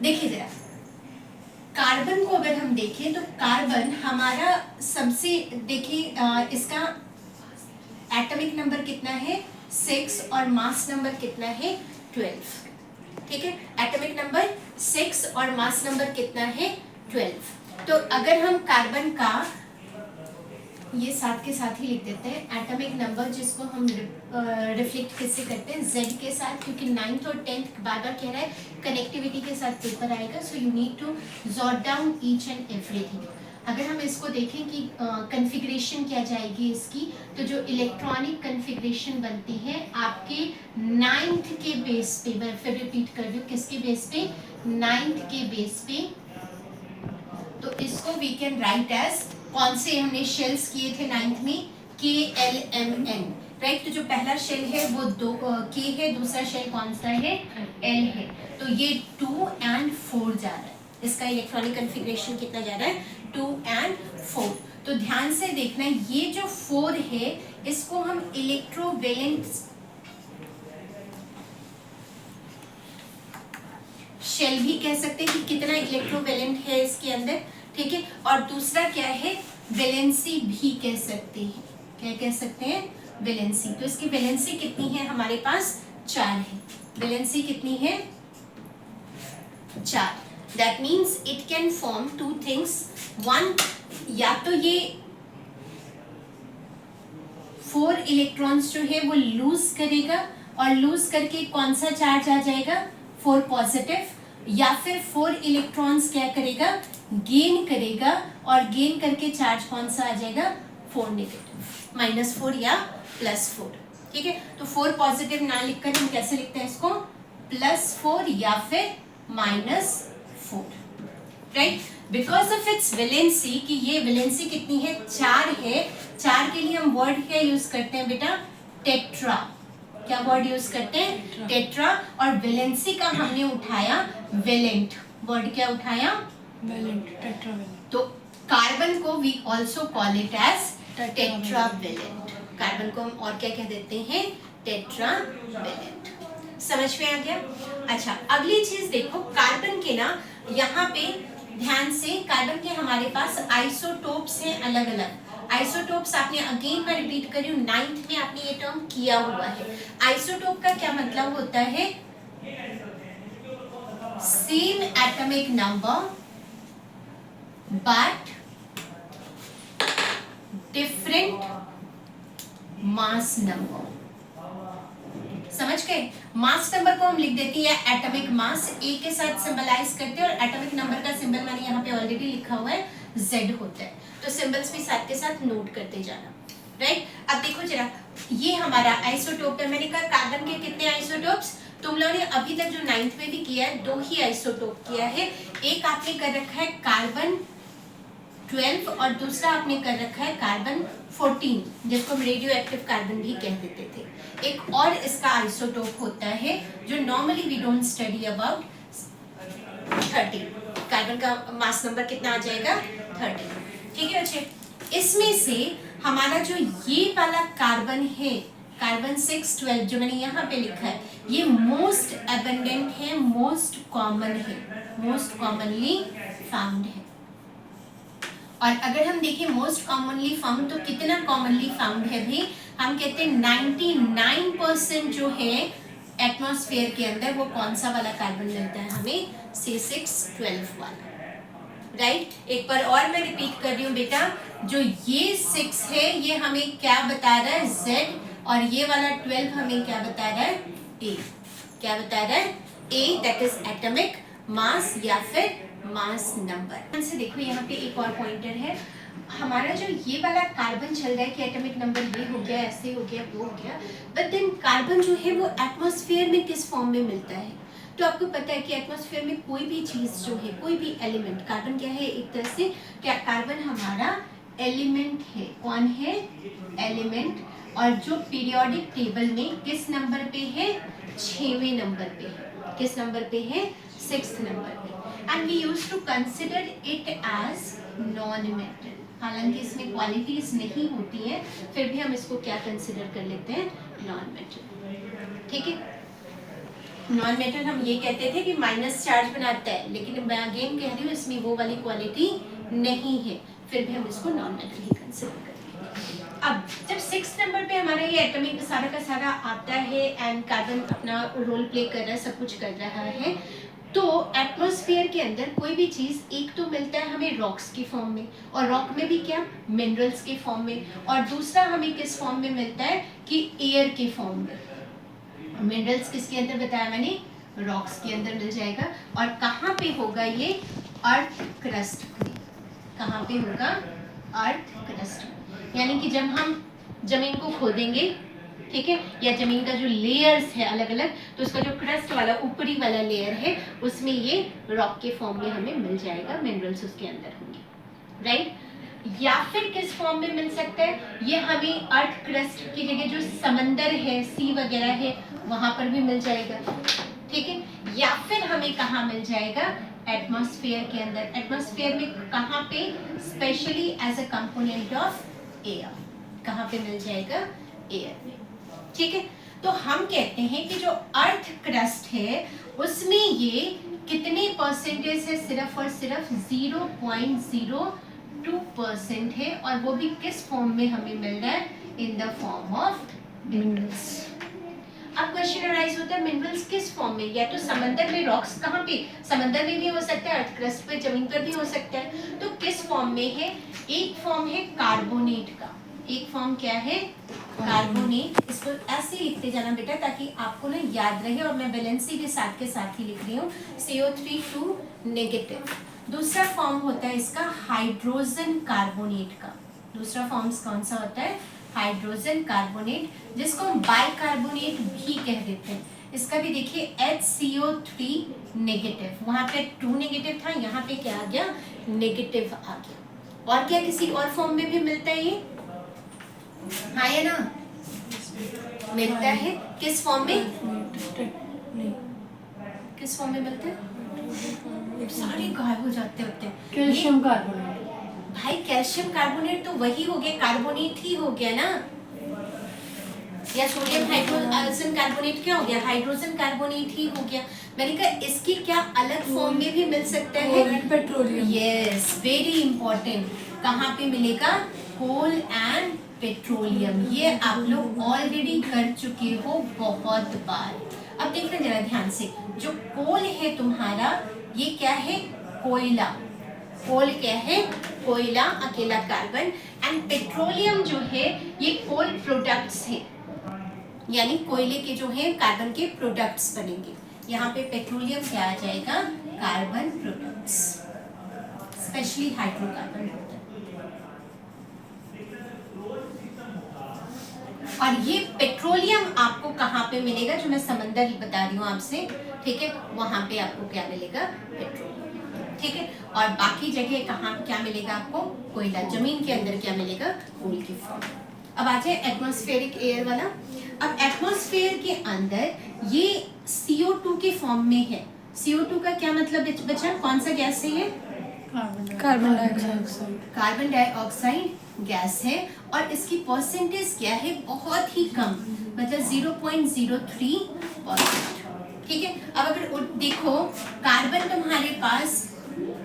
देखिए जरा, कार्बन को अगर हम देखें तो कार्बन हमारा सबसे, देखिए इसका एटॉमिक नंबर कितना है 6 और मास नंबर कितना है 12। ठीक है, एटॉमिक नंबर 6 और मास नंबर कितना है 12। तो अगर हम कार्बन का ये साथ के साथ ही लिख देते हैं एटॉमिक नंबर, जिसको हम रिफ्लेक्ट किससे करते हैं Z के साथ, क्योंकि 9th और 10th बार बार कह रहा है कनेक्टिविटी के साथ पेपर आएगा, so you need to jot down each and everything. अगर हम इसको देखें कि कॉन्फ़िगरेशन क्या जाएगी इसकी, तो जो इलेक्ट्रॉनिक कॉन्फ़िगरेशन बनती है आपके 9th के बेस पे, मैं फिर रिपीट कर रही हूँ, किसके बेस पे 9th के बेस पे। तो इसको वी कैन राइट एज, कौन से हमने शेल्स किए थे 9th में, KLMN, राइट। तो जो पहला शेल है वो K है, दूसरा शेल कौन सा है L है। तो ये 2 and 4 जा रहा है, इसका इलेक्ट्रॉनिक कॉन्फ़िगरेशन कितना जा रहा है 2 and 4। तो ध्यान से देखना, ये जो 4 है इसको हम इलेक्ट्रोवैलेंट शेल भी कह सकते हैं कि कितना इलेक्ट्रोवैलेंट है इसके अंदर। ठीक है, और दूसरा क्या है वैलेंसी भी कह सकते हैं। क्या कह सकते हैं वैलेंसी। तो इसकी वैलेंसी कितनी है हमारे पास 4 है। वैलेंसी कितनी है 4। That means it can form 2 things. 1, या तो ये 4 इलेक्ट्रॉन्स जो है वो लूज करेगा, और लूज करके कौन सा चार्ज आ जाएगा 4 पॉजिटिव, या फिर 4 इलेक्ट्रॉन्स क्या करेगा गेन करेगा, और गेन करके चार्ज कौन सा आ जाएगा 4 नेगेटिव, -4 या +4। ठीक है, तो 4 पॉजिटिव ना लिखकर हम कैसे लिखते हैं इसको +4 या फिर -4, right. Because of its valency, कि ये वैलेंसी कितनी है 4 है। 4 के लिए हम वर्ड क्या यूज करते हैं बेटा टेट्रा। क्या वर्ड यूज करते हैं टेट्रा। और वैलेंसी का हमने उठाया वैलेंट, वर्ड क्या उठाया वैलेंट, टेट्रावैलेंट। तो कार्बन को we also call it as tetravalent. Carbon को हम और क्या कह देते हैं टेट्रावैलेंट। समझ में आ गया। अच्छा, अगली चीज देखो, कार्बन के ना यहाँ पे ध्यान से, कार्बन के हमारे पास आइसोटोप्स हैं अलग अलग। आइसोटोप्स आपने, अगेन मैं रिपीट कर रही हूँ, 9th में आपने ये टर्म किया हुआ है। आइसोटोप का क्या मतलब होता है same atomic number but different mass number. समझ गए। मास नंबर को हम लिख देते हैं एटॉमिक मास, ए के साथ सिंबलाइज करते हैं, और एटॉमिक नंबर का सिंबल मैंने यहाँ पे ऑलरेडी लिखा हुआ है Z होता है। तो सिंबल्स भी साथ के साथ नोट करते जाना, राइट। अब देखो जरा, ये हमारा आइसोटोप है। मैंने कहा कार्बन के कितने आइसोटोप्स, तुम लोगों ने अभी तक जो 9th में भी किया है 2 ही आइसोटोप किया है। एक आपने कर रखा है कार्बन 12 और दूसरा आपने कर रखा है कार्बन 14, जिसको हम रेडियो एक्टिव कार्बन भी कह देते थे। एक और इसका आइसोटोप होता है जो normally we don't study about 30। Carbon का मास नंबर कितना आ जाएगा 30। ठीक है बच्चे, इसमें से हमारा जो ये वाला कार्बन है कार्बन 612 जो मैंने यहाँ पे लिखा है, ये मोस्ट एबंडेंट है, मोस्ट कॉमन है, मोस्ट कॉमनली फाउंड है। और अगर हम देखें मोस्ट कॉमनली फाउंड तो कितना कॉमनली फाउंड है भाई, हम कहते हैं 99% जो है एटमॉस्फेयर के अंदर वो कौन सा वाला कार्बन मिलता है हमें C612 वाला, राइट। एक बार और मैं रिपीट कर रही हूँ बेटा, जो ये 6 है ये हमें क्या बता रहा है Z, और ये वाला 12 हमें क्या बता रहा है A। क्या बता रहा है A, that is atomic mass या फिर मास नंबर। से देखो यहाँ पे एक और पॉइंटर है, हमारा जो ये वाला कार्बन चल रहा है कि एटॉमिक नंबर ये हो गया, ऐसे हो गया, वो हो गया, बट देन कार्बन जो है वो एटमॉस्फेयर में किस फॉर्म में मिलता है। तो आपको पता है कि एटमॉस्फेयर में कोई भी चीज़ जो है, कोई भी एलिमेंट, कार्बन क्या है एक तरह से, क्या कार्बन हमारा एलिमेंट है। कौन है एलिमेंट, और जो पीरियोडिक टेबल में किस नंबर पे है 6वें नंबर पे है। किस नंबर पे है 6th नंबर पे। And we use to consider it as non metal. हालांकि इसमें क्वालिटीज नहीं होती है, फिर भी हम इसको क्या कंसिडर कर लेते हैं नॉन मेटल। ठीक है, नॉन मेटल हम ये कहते थे कि माइनस चार्ज बनाता है, लेकिन मैं अगेन कह रही हूँ इसमें वो वाली क्वालिटी नहीं है, फिर भी हम इसको नॉन मेटल ही कंसिडर करेंगे। अब जब 6 नंबर पे हमारा ये एटॉमिक सारा का सारा आता है एंड कार्बन अपना रोल प्ले कर रहा है, सब कुछ कर रहा है, तो एटमॉस्फेयर के अंदर कोई भी चीज एक तो मिलता है हमें रॉक्स की फॉर्म में, और रॉक में भी क्या मिनरल्स के फॉर्म में, और दूसरा हमें किस फॉर्म में मिलता है कि एयर के फॉर्म में। मिनरल्स किसके अंदर बताया मैंने, रॉक्स के अंदर मिल जाएगा। और कहाँ पे होगा ये, अर्थ क्रस्ट में। कहाँ पे होगा, अर्थ क्रस्ट में। यानी कि जब हम जमीन को खोदेंगे, ठीक है, या जमीन का जो लेयर्स है अलग अलग, तो उसका जो क्रस्ट वाला ऊपरी वाला लेयर है उसमें ये रॉक के फॉर्म में हमें मिल जाएगा, मिनरल्स उसके अंदर होंगे, राइट। या फिर किस फॉर्म में मिल सकता है, ये हमें अर्थ क्रस्ट की जगह जो समंदर है, सी वगैरह है, वहां पर भी मिल जाएगा, ठीक है। या फिर हमें कहाँ मिल जाएगा, एटमॉस्फेयर के अंदर। एटमॉस्फेयर में कहाँ पे, specially as a component of air, कहाँ पे मिल जाएगा, एयर में, ठीक है। तो हम कहते हैं कि जो अर्थ क्रस्ट है उसमें ये कितने परसेंटेज है, सिर्फ और सिर्फ 0.02% है, और वो भी किस फॉर्म में हमें मिल रहा है, in the form of minerals. अब क्वेश्चन अराइज होता है मिनरल्स किस फॉर्म में, या तो समंदर में, रॉक्स कहाँ पे, समंदर में भी हो सकता है, अर्थ क्रस्ट पे जमीन पर भी हो सकता है, तो किस फॉर्म में है। एक फॉर्म है कार्बोनेट का, एक फॉर्म क्या है, कार्बोनेट। इसको ऐसे लिखते जाना बेटा ताकि आपको ना याद रहे, और मैं वैलेंसी भी साथ के साथ ही लिख रही हूँ, CO3 नेगेटिव। दूसरा फॉर्म होता है इसका हाइड्रोजन कार्बोनेट का। दूसरा फॉर्म कौन सा होता है, हाइड्रोजन कार्बोनेट, जिसको हम बाइकार्बोनेट भी कह देते हैं। इसका भी देखिए HCO3 नेगेटिव, वहां पे 2 नेगेटिव था, यहाँ पे क्या आ गया, नेगेटिव आ गया। और क्या किसी और फॉर्म में भी मिलता है ये, हाँ या ना, मिलता है किस फॉर्म में, किस फॉर्म में मिलता है, सारे गायब हो जाते होते हैं। कैल्शियम कार्बोनेट, भाई कैल्शियम कार्बोनेट तो वही हो गया, कार्बोनेट ही हो गया ना, या सोडियम हाइड्रोजन कार्बोनेट क्या हो गया, हाइड्रोजन कार्बोनेट ही हो गया। मैंने कहा इसकी क्या अलग फॉर्म में भी मिल सकता है, पेट्रोलियम, यस वेरी इंपॉर्टेंट। कहाँ पे मिलेगा, कोल एंड पेट्रोलियम। ये आप लोग ऑलरेडी कर चुके हो बहुत बार। अब देखना जरा ध्यान से, जो कोल है तुम्हारा ये क्या है, कोयला। कोल क्या है, कोयला, अकेला कार्बन। एंड पेट्रोलियम जो है ये कोल प्रोडक्ट्स है, यानी कोयले के जो है कार्बन के प्रोडक्ट्स बनेंगे। यहाँ पे पेट्रोलियम क्या आ जाएगा, कार्बन प्रोडक्ट्स, स्पेशली हाइड्रोकार्बन होता है। और ये पेट्रोलियम आपको कहाँ पे मिलेगा, जो मैं समंदर बता रही हूँ आपसे, ठीक है, वहां पे आपको क्या मिलेगा, पेट्रोलियम, ठीक है। और बाकी जगह कहाँ क्या मिलेगा आपको, कोयला। जमीन के अंदर क्या मिलेगा, कोल की फॉर्म। अब आ जाए एटमॉस्फेरिक एयर वाला। अब एटमॉस्फेयर के अंदर ये CO2 के फॉर्म में है। CO2 का क्या मतलब बच्चा, कौन सा गैस है ये, carbon dioxide, carbon dioxide gas है, और इसकी परसेंटेज क्या है, बहुत ही कम, मतलब 0.03%, ठीक है। अब अगर देखो कार्बन तुम्हारे पास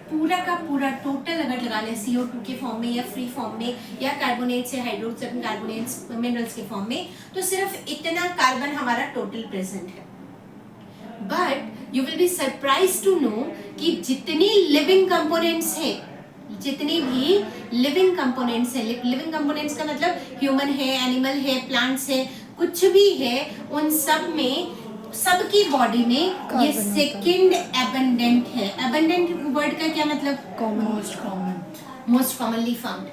पूरा का पूरा टोटल अगर लगा ले CO2 के फॉर्म में या फ्री फॉर्म में या कार्बोनेट से हाइड्रोजन कार्बोनेट्स मिनरल्स के फॉर्म में, तो सिर्फ इतना कार्बन हमारा टोटल प्रेजेंट है। But you will be surprise to know कि जितनी लिविंग कंपोनेंट्स हैं, जितने भी लिविंग कंपोनेंट्स हैं, लिविंग कंपोनेंट्स का मतलब ह्यूमन है, एनिमल है, प्लांट्स है, कुछ भी है, उन सब में, सबकी बॉडी में ये सेकंड एबंडेंट है। एबंडेंट वर्ड का क्या मतलब, मोस्ट कॉमनली फाउंड।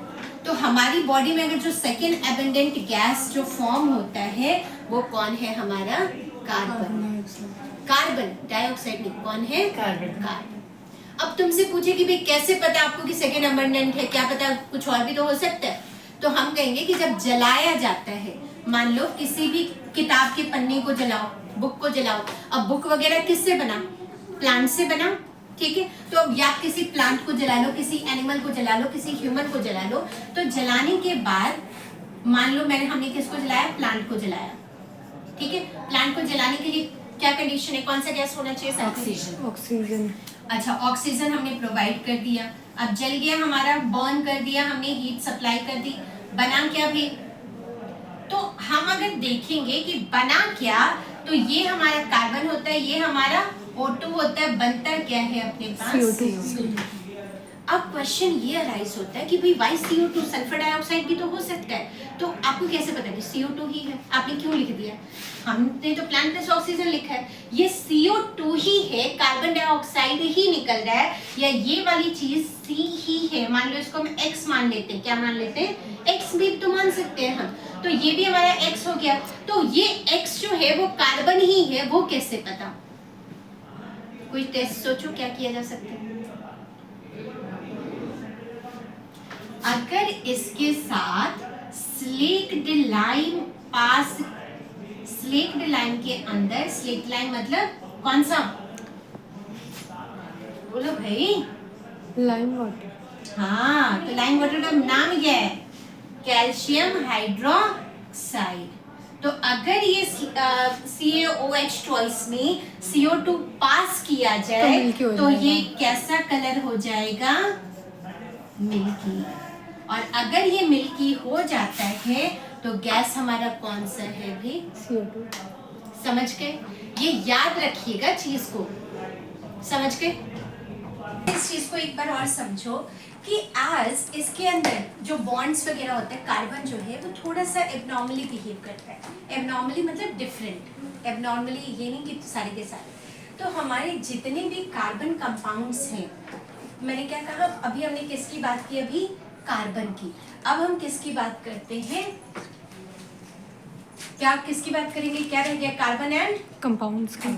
तो हमारी बॉडी में अगर जो सेकंड एबंडेंट गैस जो फॉर्म होता है वो कौन है, हमारा कार्बन, कार्बन डाइऑक्साइड नहीं, कौन है, कार्बन। अब तुमसे पूछे कि भाई कैसे पता आपको कि सेकंड एबंडेंट है, क्या पता कुछ और भी तो हो सकता है। तो हम कहेंगे कि जब जलाया जाता है, मान लो किसी भी किताब के पन्ने को जलाओ, बुक को जलाओ, अब बुक वगैरह किससे बना, प्लांट से बना, ठीक है। तो अब या किसी प्लांट को जला लो, किसी एनिमल को जला लो, किसी ह्यूमन को जला लो, तो जलाने के बाद मान लो हमने किसको जलाया, प्लांट को जलाया, ठीक है। प्लांट को जलाने के लिए क्या कंडीशन है, कौन सा गैस होना चाहिए? सल्फर। ऑक्सीजन। अच्छा, ऑक्सीजन हमने प्रोवाइड कर दिया, अब जल गया हमारा, बर्न कर दिया हमने, हीट सप्लाई कर दी, बना क्या भी? तो हम अगर देखेंगे कि बना क्या, तो ये हमारा कार्बन होता है, ये हमारा O2 होता है, बनता क्या है अपने पास? CO2। अब क्वेश्चन ये अराइज होता है कि भाई वाई CO2, सल्फर डाइऑक्साइड भी तो हो सकता है, तो आपको कैसे पता कि CO2 ही है? आपने क्यों लिख दिया? हमने तो प्लांट प्लस ऑक्सीजन लिखा है, ये CO2 ही है, कार्बन डाइऑक्साइड ही निकल रहा है, या ये वाली चीज C ही है। मान लो इसको हम X मान लेते हैं, क्या मान लेते हैं? X भी तो मान सकते हैं हम, तो ये भी हमारा X हो गया, तो ये X जो है वो कार्बन ही है, वो कैसे पता? कोई टेस्ट सोचो क्या किया जा सकता है? अगर इसके साथ स्लेक्ड लाइम पास, स्लेक्ड लाइम के अंदर, स्लेक्ड लाइम मतलब कौन सा? बोलो भाई। Lime water. हाँ, तो लाइम वाटर का नाम क्या है? Calcium hydroxide. तो अगर ये CaOH ट्वाइस में CO2 पास किया जाए तो ये कैसा कलर हो जाएगा? मिल्की। और अगर ये मिल्की हो जाता है तो गैस हमारा कौन सा है भी? CO2। समझ गए? ये याद रखिएगा चीज को, समझ गए? इस चीज को एक बार और समझो कि आज इसके अंदर जो बॉन्ड्स वगैरह होते हैं, कार्बन जो है वो थोड़ा सा एबनॉर्मली बिहेव करता है। एबनॉर्मली मतलब डिफरेंट, एबनॉर्मली ये नहीं कि सारे के सारे। तो हमारे जितने भी कार्बन कंपाउंड्स हैं, मैंने क्या कहा, अभी हमने किसकी बात की? अभी कार्बन की। अब हम किसकी बात करते हैं? क्या किसकी बात करेंगे? क्या रह गया? कार्बन एंड कंपाउंड्स का।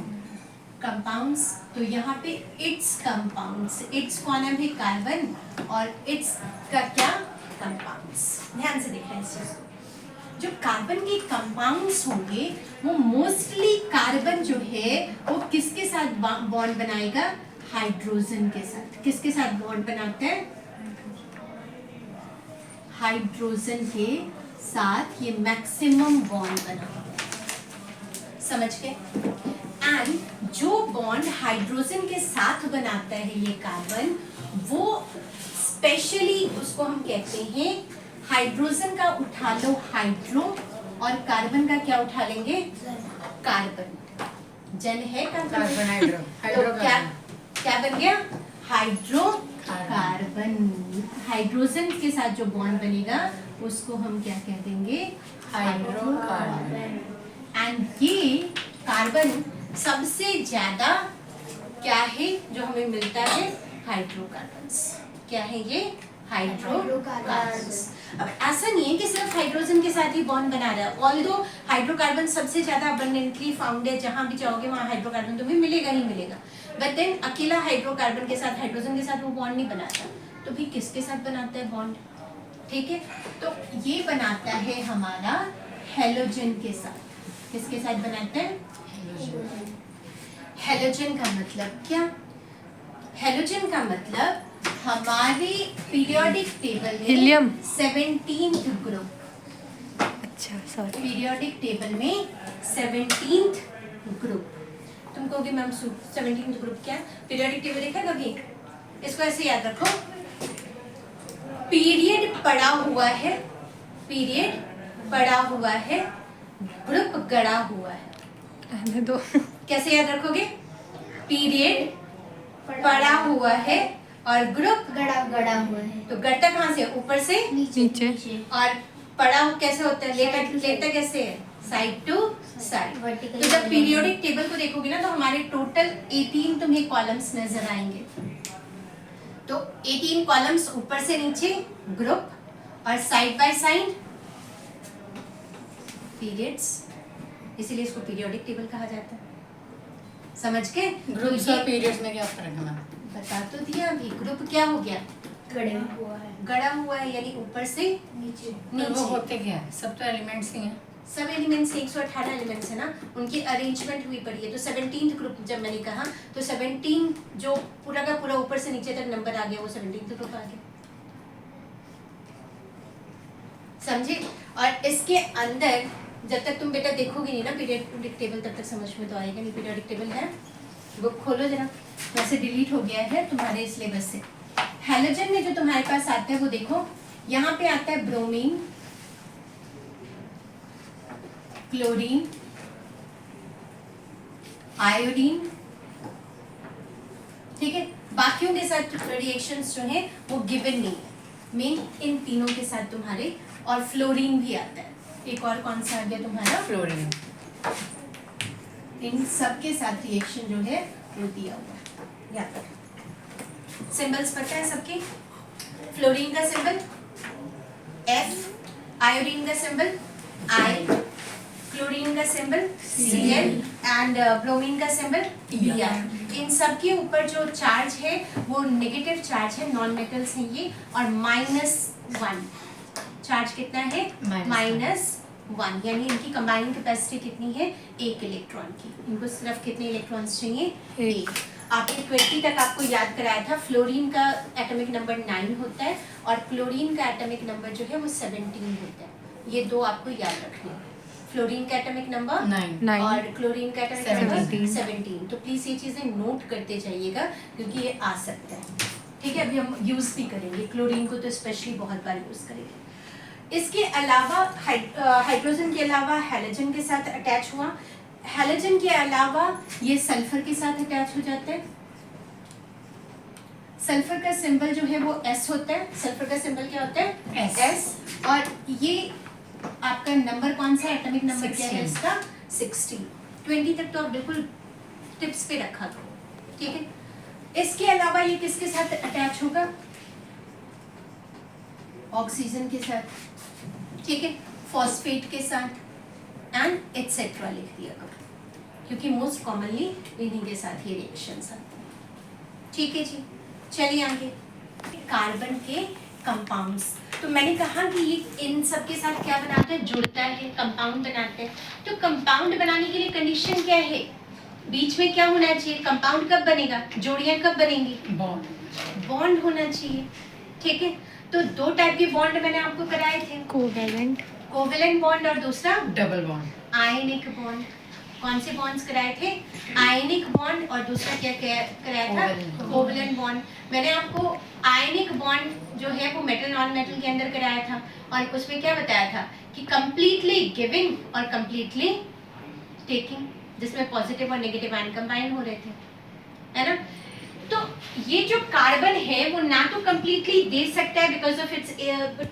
कंपाउंड्स। तो यहाँ पे इट्स कंपाउंड्स, इट्स कौन है? कार्बन, और इट्स का क्या? कंपाउंड्स। ध्यान से देखना इस चीज को। जो कार्बन के कंपाउंड्स होंगे वो मोस्टली कार्बन जो है वो किसके साथ बॉन्ड बनाएगा? हाइड्रोजन के साथ। किसके साथ बॉन्ड बनाते हैं? हाइड्रोजन के साथ ये मैक्सिमम बॉन्ड बना। समझ गए? एंड जो बॉन्ड हाइड्रोजन के साथ बनाता है ये कार्बन, वो स्पेशली उसको हम कहते हैं, हाइड्रोजन का उठा लो हाइड्रो, और कार्बन का क्या उठा लेंगे? कार्बन। जन है कार्बन हाइड्रो, तो क्या बन गया? Hydro carbon. हाइड्रोजन के साथ जो बॉन्ड बनेगा उसको हम क्या कह देंगे? हाइड्रोकार्बन। एंड ये कार्बन सबसे ज्यादा क्या है जो हमें मिलता है? हाइड्रोकार्बन्स। क्या है ये? हाइड्रोकार्बन्स। अब ऐसा नहीं है कि सिर्फ हाइड्रोजन के साथ ही बॉन्ड बना रहा है, ऑल्दो हाइड्रोकार्बन सबसे ज्यादा अबंडेंटली फाउंड है, जहां भी जाओगे वहां हाइड्रोकार्बन तुम्हें मिलेगा ही मिलेगा, बट देन अकेला हाइड्रोकार्बन के साथ, हाइड्रोजन के साथ वो बॉन्ड नहीं बनाता। तो भी किसके साथ बनाता है बॉन्ड? ठीक है, तो ये बनाता है हमारा हेलोजन के साथ। किसके साथ बनाता है? हेलोजन का मतलब क्या? हेलोजन का मतलब हमारे पीरियोडिक टेबल में हीलियम। 17th group. अच्छा सॉरी। पीरियोडिक टेबल में 17th ग्रुप। तुम कहोगे मैम 17th ग्रुप क्या? पीरियोडिक टेबल देखा कभी? इसको ऐसे याद रखो, पीरियड पड़ा हुआ है, पीरियड पड़ा हुआ है, ग्रुप गड़ा हुआ है। रहने दो। कैसे याद रखोगे? पीरियड पड़ा हुआ है और ग्रुप गड़ा हुआ है। तो गड़ता कहाँ से? ऊपर से नीचे। और पड़ा कैसे होता है? लेटा कैसे है? Side to side. Vertical तो जब पीरियोडिक टेबल को देखोगे ना तो हमारे टोटल 18 तुम्हें कॉलम्स नजर आएंगे। तो 18 कॉलम्स ऊपर से नीचे ग्रुप और साइड बाय साइड पीरियड्स, इसीलिए इसको पीरियोडिक टेबल कहा जाता है। समझ गए? ग्रुप्स और पीरियड्स में क्या फर्क है मैम? बता तो दिया अभी। ग्रुप क्या हो गया? गड़ा हुआ है। गड़ा हुआ है, यानी ऊपर से नीचे। तो वो नीचे। होते क्या है? सब तो एलिमेंट्स ही हैं। सब एलिमेंट्स 118 एलिमेंट्स है ना, उनकी अरेंजमेंट हुई पड़ी है। तो 17th ग्रुप जब मैंने कहा तो 17 जो पूरा का पूरा ऊपर से नीचे तक नंबर आ गया, वो 17th ग्रुप आ गया। समझे? और इसके अंदर जब तक तुम बेटा देखोगे नहीं ना पीरियोडिक टेबल तब तक समझ में तो आएगा नहीं। पीरियोडिक टेबल है, बुक खोलो जरा, वैसे डिलीट हो गया है तुम्हारे सिलेबस से। हैलोजन में जो तुम्हारे पास आता है वो देखो, यहाँ पे आता है ब्रोमीन, क्लोरीन, आयोडीन, ठीक है। बाकियों के साथ रिएक्शंस जो है वो गिवन नहीं है, मेन इन तीनों के साथ तुम्हारे, और फ्लोरीन भी आता है। एक और कौन सा आ गया तुम्हारा, फ्लोरीन। इन सब के साथ रिएक्शन जो है वो दिया हुआ है। याद रखो, सिंबल्स पता है सबके। फ्लोरीन का सिंबल F, आयोडीन का सिंबल I, क्लोरीन का सिंबल Cl एंड ब्रोमीन का सिंबल Br। इन सब के ऊपर जो चार्ज है वो नेगेटिव चार्ज है, नॉन मेटल्स हैं ये, और -1 चार्ज कितना है, -1, यानी इनकी कंबाइंड कैपेसिटी कितनी है, 1 इलेक्ट्रॉन की। इनको सिर्फ कितने इलेक्ट्रॉन्स चाहिए, 1। आपने 20 तक आपको याद कराया था, फ्लोरीन का एटॉमिक नंबर 9 होता है और क्लोरीन का एटॉमिक नंबर जो है वो 17 होता है। ये दो आपको याद रखने हैं, फ्लोरीन का एटॉमिक नंबर 9 और क्लोरीन का एटॉमिक नंबर 17। 17। तो प्लीज ये चीजें नोट करते जाइएगा क्योंकि ये आ सकता है, ठीक है। अभी हम यूज भी करेंगे क्लोरीन को, तो स्पेशली बहुत बार यूज करेंगे। इसके अलावा हाइड्रोजन के अलावा हैलोजन के साथ अटैच हुआ, हैलोजन के अलावा ये सल्फर के साथ अटैच हो जाता है। सल्फर का सिंबल जो है वो S होता है। सल्फर का सिंबल क्या होता है, S। और ये आपका नंबर कौन सा, एटॉमिक नंबर क्या है इसका, 16। 20 तक तो आप बिल्कुल टिप्स पे रखा करो, ठीक है। इसके अलावा ये किसके साथ अटैच होगा, ऑक्सीजन के साथ, ठीक है, फॉस्फेट के साथ एंड एटसेट्रा लिख दिया करो क्योंकि मोस्ट कॉमनली इन्हीं के साथ ये रिएक्शंस आते हैं, ठीक है जी। चलिए आगे, कार्बन के कंपाउंड्स। तो मैंने कहा कि ये इन सब के साथ क्या बनाता है, जुड़ता है, कंपाउंड बनाते हैं। तो कंपाउंड बनाने के लिए कंडीशन क्या है, बीच में क्या होना चाहिए, कंपाउंड कब बनेगा, जोड़ियां कब बनेंगी, बॉन्ड होना चाहिए, ठीक है। तो दो टाइप के बॉन्ड मैंने आपको कराए थे, कोवेलेंट बॉन्ड और दूसरा डबल बॉन्ड, आयनिक बॉन्ड। कौन से बॉन्ड्स कराए थे, आयनिक बॉन्ड और दूसरा क्या कराया था, कोवेलेंट बॉन्ड। मैंने आपको आयनिक बॉन्ड जो है वो मेटल नॉन मेटल के अंदर कराया था और उसमें क्या बताया था कि कंप्लीटली गिविंग और कंप्लीटली टेकिंग, जिसमें पॉजिटिव और नेगेटिव आयन कंबाइन हो रहे थे, है ना। तो ये जो कार्बन है वो ना तो कंप्लीटली दे सकता है because of its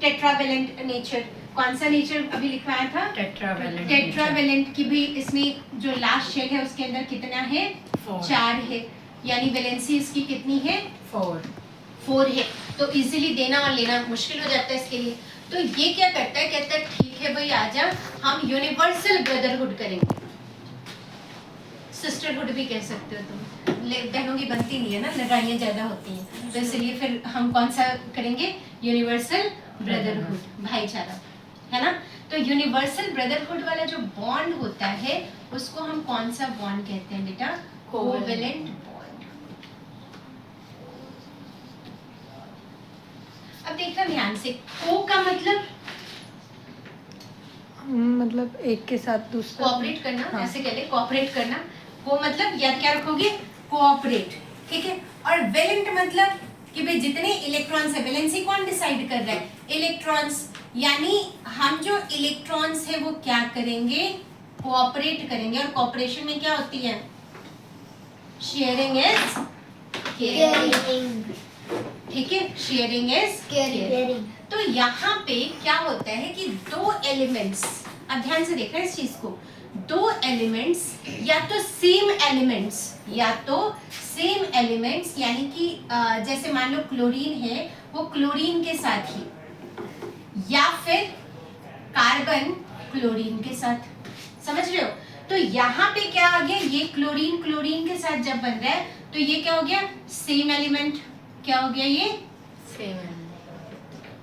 tetravalent nature. कौन सा नेचर अभी लिखवाया था, टेट्रावेलेंट की भी इसमें जो लास्ट शेल है उसके अंदर कितना है, 4 है, यानी वैलेंसी इसकी कितनी है, 4 है। तो इजीली देना और लेना मुश्किल हो जाता है इसके लिए। तो ये क्या करता है, कहता है ठीक है भाई आजा, हम यूनिवर्सल ब्रदरहुड करेंगे, सिस्टरहुड भी कह सकते हो तुम, बहनों की बनती नहीं है ना, लड़ाइयाँ ज्यादा होती हैं, तो इसलिए फिर हम कौन सा करेंगे, यूनिवर्सल ब्रदरहुड, भाईचारा, है ना। तो यूनिवर्सल ब्रदरहुड वाला जो बॉन्ड होता है उसको हम कौन सा बॉन्ड कहते हैं बेटा, कोवेलेंट बॉन्ड। अब देखना ध्यान से, को का मतलब एक के साथ दूसरा कोऑपरेट करना, हाँ। ऐसे कह ले, कोऑपरेट करना। को मतलब याद क्या रखोगे, कोऑपरेट, ठीक है। और वेलेंट मतलब कि भाई जितने इलेक्ट्रॉन्स है, वैलेंसी कौन डिसाइड कर रहा है, इलेक्ट्रॉन्स, यानी हम जो इलेक्ट्रॉन्स है वो क्या करेंगे, कोऑपरेट करेंगे। और कोऑपरेशन में क्या होती है, शेयरिंग इज केयरिंग, ठीक है, शेयरिंग इज केयरिंग। तो यहाँ पे क्या होता है कि दो एलिमेंट्स, अब ध्यान से देखना इस चीज को, दो एलिमेंट्स या तो सेम एलिमेंट्स, यानी कि जैसे मान लो क्लोरीन है वो क्लोरीन के साथ ही, या फिर कार्बन क्लोरीन के साथ, समझ रहे हो। तो यहाँ पे क्या आ गया, ये क्लोरीन क्लोरीन के साथ जब बन रहा है तो ये क्या हो गया, सेम एलिमेंट, क्या हो गया ये सेम है।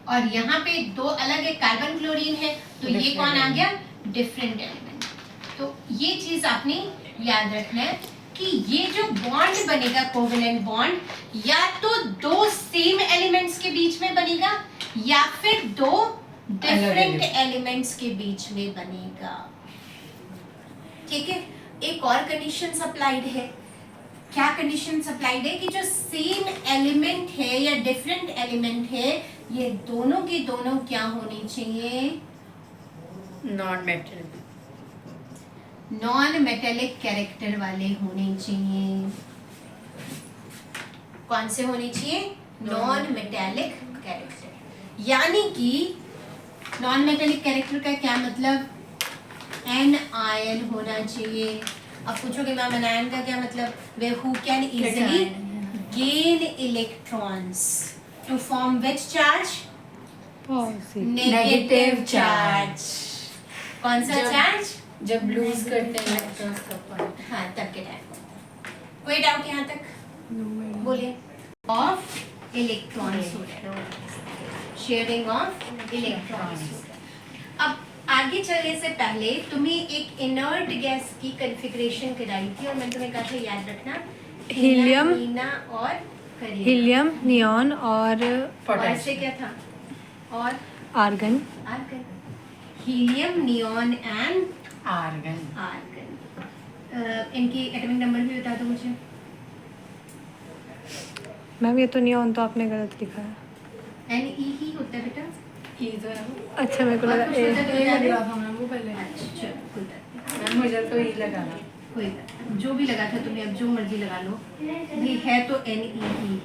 और यहाँ पे दो अलग है, कार्बन क्लोरीन है, तो ये कौन आ गया, डिफरेंट एलिमेंट। तो ये चीज आपने याद रखना है कि ये जो बॉन्ड बनेगा कोवेलेंट बॉन्ड, या तो दो सेम एलिमेंट्स के बीच में बनेगा या फिर दो डिफरेंट एलिमेंट्स के बीच में बनेगा। ठीक है, एक और कंडीशन सप्लाइड है। क्या कंडीशन सप्लाइड है कि जो सेम एलिमेंट है या डिफरेंट एलिमेंट है, ये दोनों के दोनों क्या होने चाहिए? Non metal, non metallic character वाले होने चाहिए। कौन से होने चाहिए? Non metallic character. यानी कि नॉन मेटेलिक कैरेक्टर का क्या मतलब? एन होना चाहिए। अब पूछोगे मैम एनायन का क्या मतलब? वे who can easily gain electrons to form which charge? Positive. Negative charge. कौन सा जब- चार्ज? जब लूज करते हैं इलेक्ट्रॉन्स का पॉइंट। हाँ, तब के टाइम। कोई डाउट यहाँ तक? बोलिए। ऑफ इलेक्ट्रॉन्स हो रहा है, शेयरिंग ऑफ इलेक्ट्रॉन्स। अब आगे चलने से पहले तुम्हें एक इनर्ट गैस की कॉन्फ़िगरेशन कराई थी और मैंने तुम्हें कहा था याद रखना, हीलियम, हीना और करीना। हीलियम, नियॉन और और से क्या था? और argon. Argon. Helium, neon and argon. Argon. इनकी एटॉमिक नंबर भी बता दो मुझे। मैम ये तो नियॉन तो आपने गलत लिखा है। NE ही होता है बेटा। ये तो है। अच्छा मेरे को लगा और कुछ ए। होता है? ये लग रहा था मैम वो पहले। अच्छा, चलो, कोई बात नहीं। मैम मुझे तो ये लगा था। कोई बात नहीं। जो भी लगा था तुम्हें, अब जो मर्जी लगा लो भाई, है तो NE ही।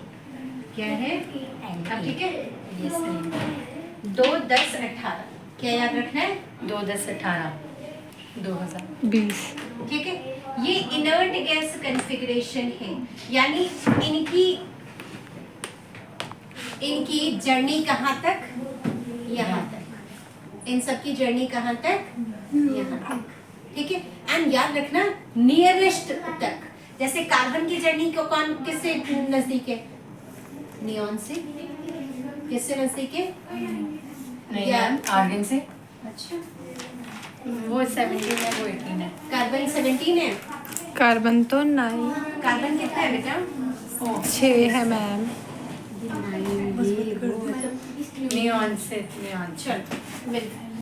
क्या है? अब ठीक है। 2, 10, 18 क्या याद रखना है? 2, 10, 18, 2000। 20। ठीक है, ये इनर्ट गैस कॉन्फ़िगरेशन है। यानी इनकी जर्नी कहाँ तक? यहाँ तक। इन सब की जर्नी कहाँ तक? यहाँ तक। ठीक है, एंड याद रखना नियरेस्ट तक। जैसे कार्बन की जर्नी को कौन किससे नजदीक है? नियॉन से। किससे नजदीक है? नहीं या- मैम, आर्गन से। अच्छा, वो 17 है, वो 18 है। कार्बन 17 है। कार्बन तो 9, कार्बन कितना है बेटा? 6 है मैम। नियॉन से नियॉन। चल, मिल